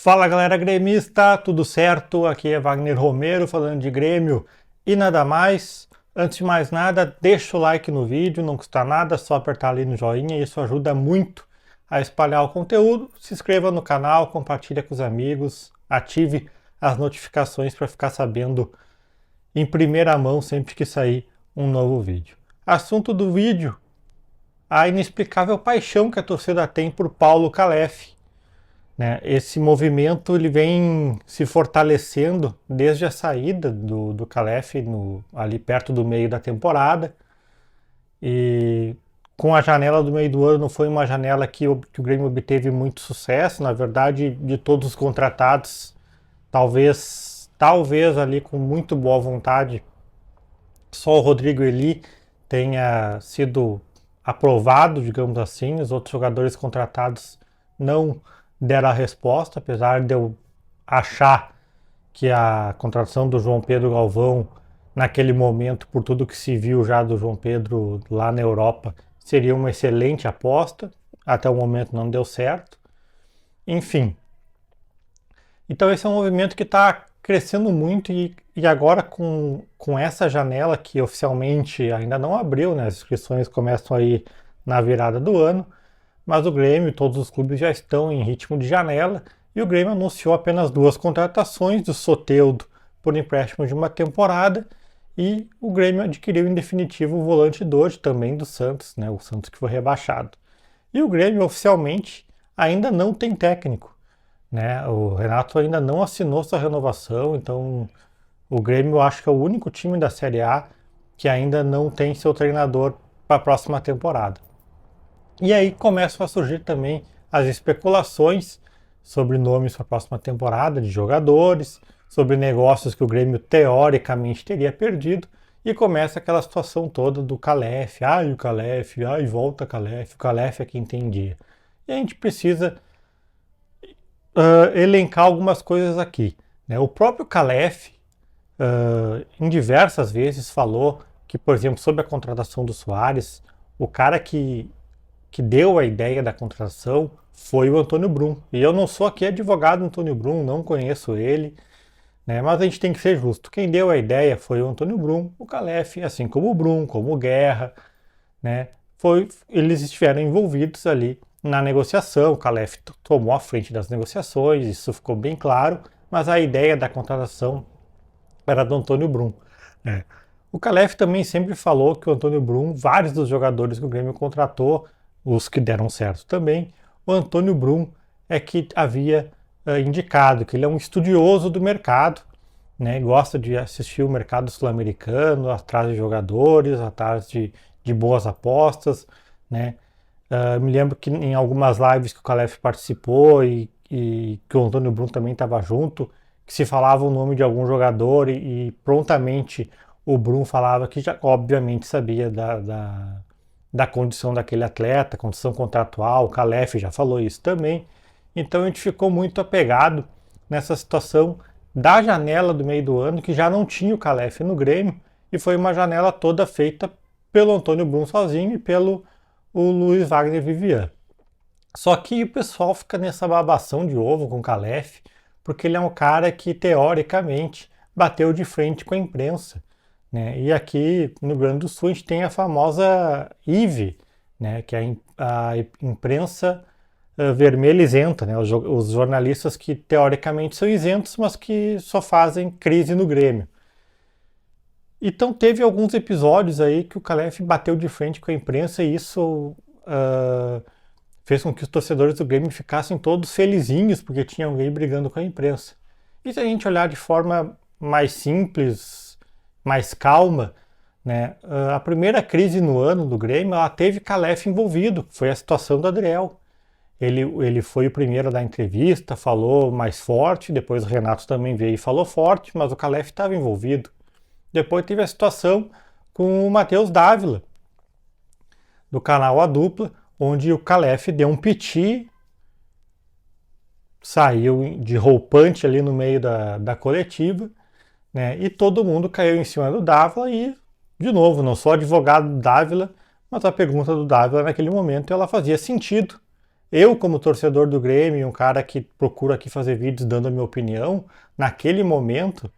Fala galera gremista, tudo certo? Aqui é Wagner Romero falando de Grêmio e nada mais. Antes de mais nada, deixa o like no vídeo, não custa nada, só apertar ali no joinha, isso ajuda muito a espalhar o conteúdo. Se inscreva no canal, compartilha com os amigos, ative as notificações para ficar sabendo em primeira mão sempre que sair um novo vídeo. Assunto do vídeo: a inexplicável paixão que a torcida tem por Paulo Calef. Esse movimento ele vem se fortalecendo desde a saída do Calef ali perto do meio da temporada, e com a janela do meio do ano não foi uma janela que o Grêmio obteve muito sucesso. Na verdade, de todos os contratados, talvez ali com muito boa vontade, só o Rodrigo Eli tenha sido aprovado, digamos assim. Os outros jogadores contratados não deram a resposta, apesar de eu achar que a contratação do João Pedro Galvão, naquele momento, por tudo que se viu já do João Pedro lá na Europa, seria uma excelente aposta. Até o momento não deu certo. Enfim. Então esse é um movimento que está crescendo muito e agora com essa janela que oficialmente ainda não abriu, né? As inscrições começam aí na virada do ano, mas o Grêmio e todos os clubes já estão em ritmo de janela, e o Grêmio anunciou apenas 2 contratações: do Soteldo por empréstimo de uma temporada, e o Grêmio adquiriu em definitivo o volante Dodi, também do Santos, né, o Santos que foi rebaixado. E o Grêmio oficialmente ainda não tem técnico, né? O Renato ainda não assinou sua renovação, então o Grêmio, eu acho que é o único time da Série A que ainda não tem seu treinador para a próxima temporada. E aí começam a surgir também as especulações sobre nomes para a próxima temporada, de jogadores, sobre negócios que o Grêmio teoricamente teria perdido, e começa aquela situação toda do Calef. O Calef, volta Calef, o Calef é quem tem dia. E a gente precisa elencar algumas coisas aqui, né? O próprio Calef, em diversas vezes, falou que, por exemplo, sobre a contratação do Soares, o cara que deu a ideia da contratação foi o Antônio Brum. E eu não sou aqui advogado do Antônio Brum, não conheço ele, né? Mas a gente tem que ser justo. Quem deu a ideia foi o Antônio Brum. O Calef, assim como o Brum, como o Guerra, né? Eles estiveram envolvidos ali na negociação. O Calef tomou a frente das negociações, isso ficou bem claro, mas a ideia da contratação era do Antônio Brum, né? O Calef também sempre falou que o Antônio Brum, vários dos jogadores que o Grêmio contratou, os que deram certo também, o Antônio Brum é que havia indicado que ele é um estudioso do mercado, né? Gosta de assistir o mercado sul-americano, atrás de jogadores, atrás de boas apostas, né? Me lembro que em algumas lives que o Calef participou e que o Antônio Brum também estava junto, que se falava o nome de algum jogador e prontamente o Brum falava que já obviamente sabia da condição daquele atleta, condição contratual. O Calef já falou isso também. Então a gente ficou muito apegado nessa situação da janela do meio do ano, que já não tinha o Calef no Grêmio, e foi uma janela toda feita pelo Antônio Brum sozinho e pelo Luiz Wagner Vivian. Só que o pessoal fica nessa babação de ovo com o Calef, porque ele é um cara que teoricamente bateu de frente com a imprensa, né? E aqui no Rio Grande do Sul a gente tem a famosa IVE, né? Que é a imprensa vermelha isenta, né? Os jornalistas que teoricamente são isentos, mas que só fazem crise no Grêmio. Então teve alguns episódios aí que o Calef bateu de frente com a imprensa, e isso fez com que os torcedores do Grêmio ficassem todos felizinhos porque tinha alguém brigando com a imprensa. E se a gente olhar de forma mais simples, mais calma, né, a primeira crise no ano do Grêmio, ela teve Calef envolvido, foi a situação do Adriel. Ele foi o primeiro a dar entrevista, falou mais forte, depois o Renato também veio e falou forte, mas o Calef estava envolvido. Depois teve a situação com o Matheus Dávila, do canal A Dupla, onde o Calef deu um piti, saiu de roupante ali no meio da coletiva, né, e todo mundo caiu em cima do Dávila. E, de novo, não sou advogado do Dávila, mas a pergunta do Dávila naquele momento ela fazia sentido. eu, como torcedor do Grêmio, um cara que procura aqui fazer vídeos dando a minha opinião, naquele momento,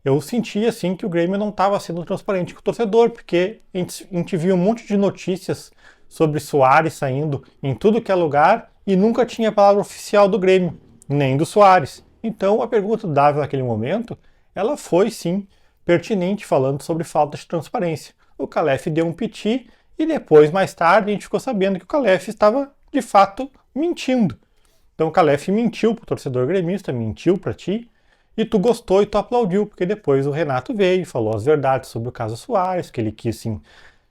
eu sentia assim que o Grêmio não estava sendo transparente com o torcedor, porque a gente viu um monte de notícias sobre Soares saindo em tudo que é lugar e nunca tinha a palavra oficial do Grêmio, nem do Soares. Então a pergunta do Davi naquele momento, ela foi sim pertinente falando sobre falta de transparência. O Calef deu um piti e depois, mais tarde, a gente ficou sabendo que o Calef estava de fato mentindo. Então o Calef mentiu pro torcedor gremista, mentiu para ti, e tu gostou e tu aplaudiu, porque depois o Renato veio e falou as verdades sobre o caso Soares, que ele quis sim,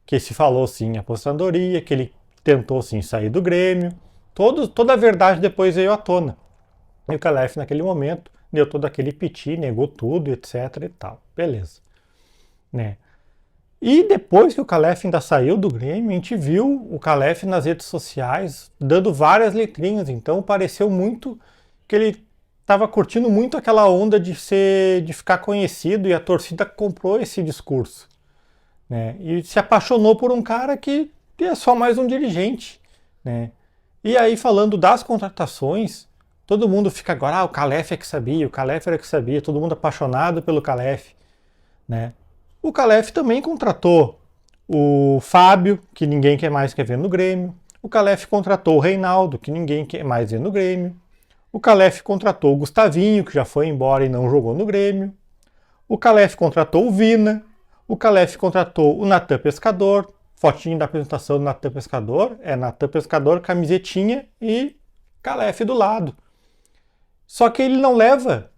que se falou sim em aposentadoria, que ele tentou sim sair do Grêmio. Toda a verdade depois veio à tona. E o Calef naquele momento deu todo aquele piti, negou tudo, etc e tal. Beleza. Né? E depois que o Calef ainda saiu do Grêmio, a gente viu o Calef nas redes sociais dando várias letrinhas. Então pareceu muito que ele estava curtindo muito aquela onda de ficar conhecido, e a torcida comprou esse discurso. Né? E se apaixonou por um cara que é só mais um dirigente. Né? E aí, falando das contratações, todo mundo fica agora, o Calef é que sabia, o Calef era que sabia, todo mundo apaixonado pelo Calef. Né? O Calef também contratou o Fábio, que ninguém mais quer ver no Grêmio. O Calef contratou o Reinaldo, que ninguém quer mais ver no Grêmio. O Calef contratou o Gustavinho, que já foi embora e não jogou no Grêmio. O Calef contratou o Vina. O Calef contratou o Natan Pescador. Fotinho da apresentação do Natan Pescador. É Natan Pescador, camisetinha e Calef do lado. Só que ele não leva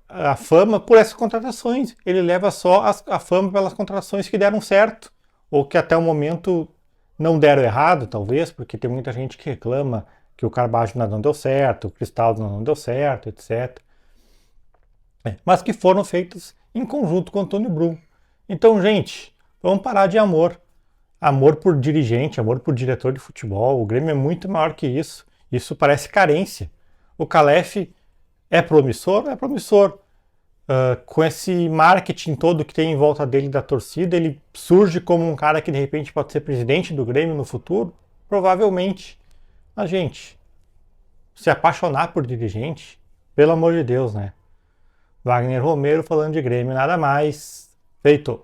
a fama por essas contratações. Ele leva só a fama pelas contratações que deram certo. Ou que até o momento não deram errado, talvez, porque tem muita gente que reclama que o Carbajo não deu certo, o Cristaldo não deu certo, etc. Mas que foram feitas em conjunto com o Antônio Brum. Então, gente, vamos parar de amor. Amor por dirigente, amor por diretor de futebol. O Grêmio é muito maior que isso. Isso parece carência. O Calef é promissor? É promissor. Com esse marketing todo que tem em volta dele da torcida, ele surge como um cara que de repente pode ser presidente do Grêmio no futuro? Provavelmente. Mas, gente, se apaixonar por dirigente, pelo amor de Deus, né? Wagner Romero falando de Grêmio, nada mais. Feito.